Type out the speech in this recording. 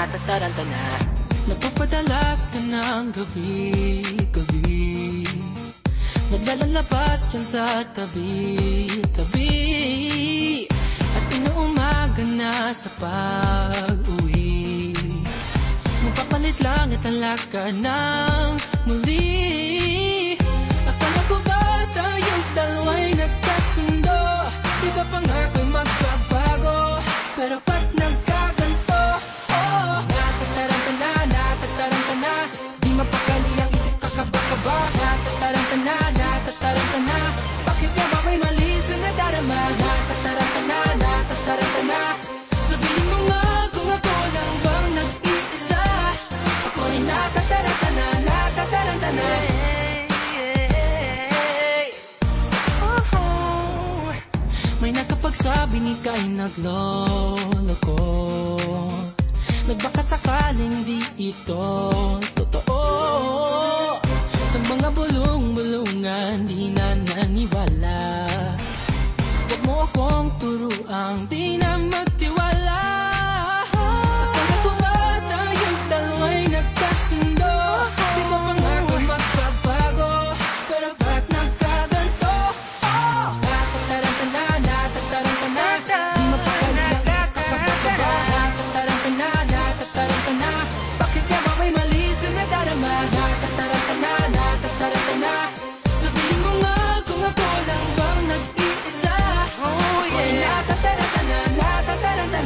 natataranta na. Napapadalas ka ng gabi-gabi, naglalabas dyan sa tabi-tabi, at inuumaga na sa pag-uwi. Mapapalit lang at alak ka ng muli. Akala ko ba tayong dalawa'y nagkasundo? Di ba pangako'y magbabago? Pero ba't nagkaganto? Oh, natataranta na, di mapakali ang isip, kakaba-kaba. Natataranta na, bakit nga ba may mali sa nadarama? Natataranta na, sabihin mo nga kung ako lang bang nag-iisa. Ako'y natataranta na. May nakapagsabing ika'y nagloloko, nagbaka sakaling di ito totoo. Sa mga bulong-bulungan di na naniwala, huwag mo akong turuang di na magtiwala. Akala ko ba tayong dalawa'y nagkasundo? Di ba pangako'y magbabago? Pero ba't nagkaganto? Oh, natataranta na, di mapakali ang kakaba-kaba. Natataranta na, bakit nga ba may mali sa nadarama? Natataranta na, sabihin mo nga kung ako lang bang nag-iisa. Ako'y natataranta na. Natataranta